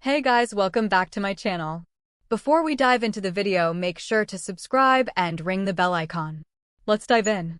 Hey guys, welcome back to my channel. Before we dive into the video, make sure to subscribe and ring the bell icon. Let's dive in.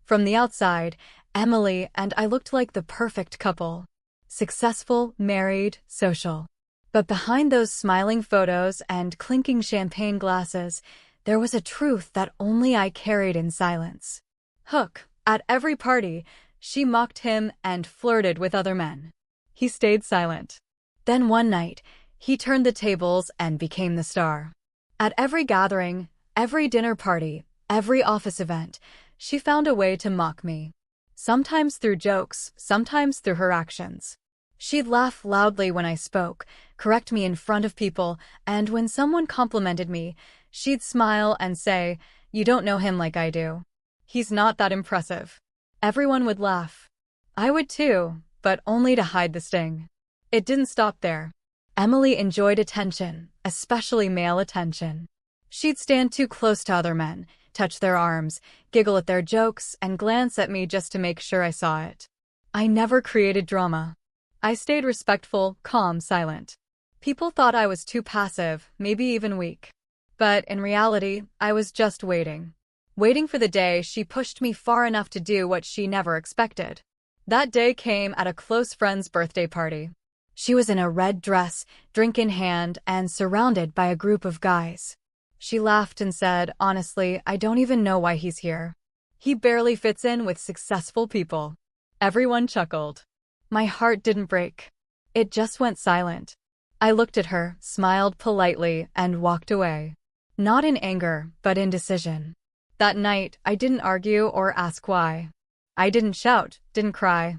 From the outside, Emily and I looked like the perfect couple. Successful, married, social. But behind those smiling photos and clinking champagne glasses, there was a truth that only I carried in silence. Hook, at every party, she mocked him and flirted with other men. He stayed silent. Then one night, he turned the tables and became the star. At every gathering, every dinner party, every office event, she found a way to mock me. Sometimes through jokes, sometimes through her actions. She'd laugh loudly when I spoke, correct me in front of people, and when someone complimented me, she'd smile and say, "You don't know him like I do. He's not that impressive." Everyone would laugh. I would too, but only to hide the sting. It didn't stop there. Emily enjoyed attention, especially male attention. She'd stand too close to other men, touch their arms, giggle at their jokes, and glance at me just to make sure I saw it. I never created drama. I stayed respectful, calm, silent. People thought I was too passive, maybe even weak. But in reality, I was just waiting. Waiting for the day she pushed me far enough to do what she never expected. That day came at a close friend's birthday party. She was in a red dress, drink in hand, and surrounded by a group of guys. She laughed and said, "Honestly, I don't even know why he's here. He barely fits in with successful people." Everyone chuckled. My heart didn't break. It just went silent. I looked at her, smiled politely, and walked away. Not in anger, but in decision. That night, I didn't argue or ask why. I didn't shout, didn't cry.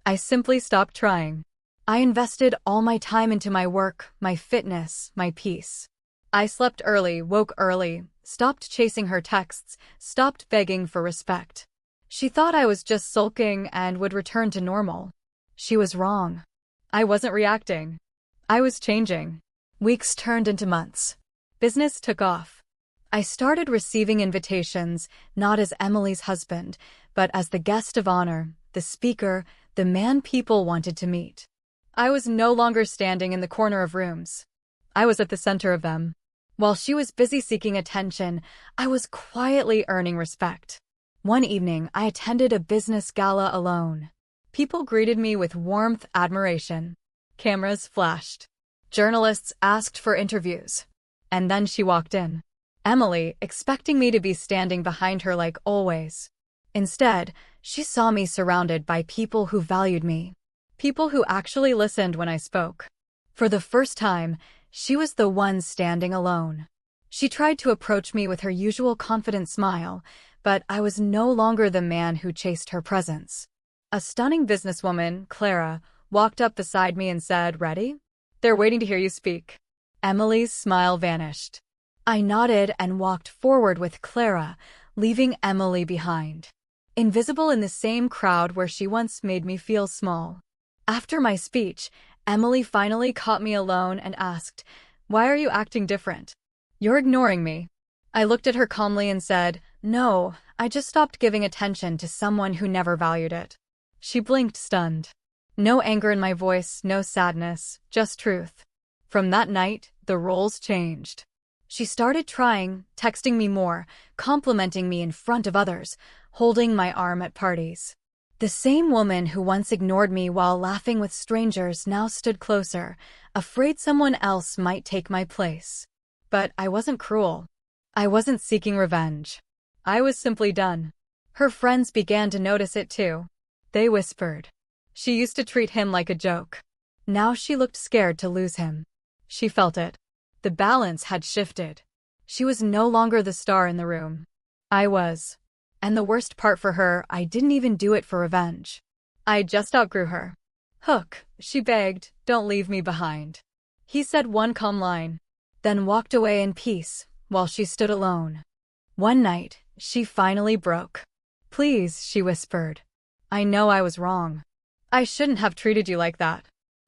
I simply stopped trying. I invested all my time into my work, my fitness, my peace. I slept early, woke early, stopped chasing her texts, stopped begging for respect. She thought I was just sulking and would return to normal. She was wrong. I wasn't reacting. I was changing. Weeks turned into months. Business took off. I started receiving invitations, not as Emily's husband, but as the guest of honor, the speaker, the man people wanted to meet. I was no longer standing in the corner of rooms. I was at the center of them. While she was busy seeking attention, I was quietly earning respect. One evening, I attended a business gala alone. People greeted me with warmth, admiration. Cameras flashed. Journalists asked for interviews. And then she walked in. Emily, expecting me to be standing behind her like always. Instead, she saw me surrounded by people who valued me. People who actually listened when I spoke. For the first time, she was the one standing alone. She tried to approach me with her usual confident smile, but I was no longer the man who chased her presence. A stunning businesswoman, Clara, walked up beside me and said, "Ready? They're waiting to hear you speak." Emily's smile vanished. I nodded and walked forward with Clara, leaving Emily behind. Invisible in the same crowd where she once made me feel small. After my speech, Emily finally caught me alone and asked, "Why are you acting different? You're ignoring me." I looked at her calmly and said, "No, I just stopped giving attention to someone who never valued it." She blinked, stunned. No anger in my voice, no sadness, just truth. From that night, the roles changed. She started trying, texting me more, complimenting me in front of others, holding my arm at parties. The same woman who once ignored me while laughing with strangers now stood closer, afraid someone else might take my place. But I wasn't cruel. I wasn't seeking revenge. I was simply done. Her friends began to notice it too. They whispered. She used to treat him like a joke. Now she looked scared to lose him. She felt it. The balance had shifted. She was no longer the star in the room. I was. And the worst part for her, I didn't even do it for revenge. I just outgrew her. "Hook," she begged, "don't leave me behind." He said one calm line, then walked away in peace, while she stood alone. One night, she finally broke. "Please," she whispered. "I know I was wrong. I shouldn't have treated you like that.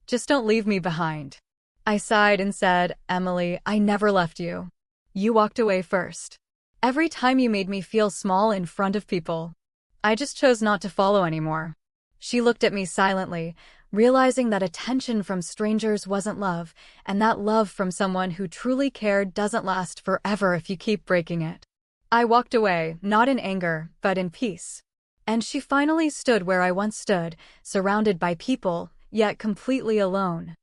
Just don't leave me behind." I sighed and said, "Emily, I never left you. You walked away first. Every time you made me feel small in front of people. I just chose not to follow anymore." She looked at me silently, realizing that attention from strangers wasn't love, and that love from someone who truly cared doesn't last forever if you keep breaking it. I walked away, not in anger, but in peace. And she finally stood where I once stood, surrounded by people, yet completely alone.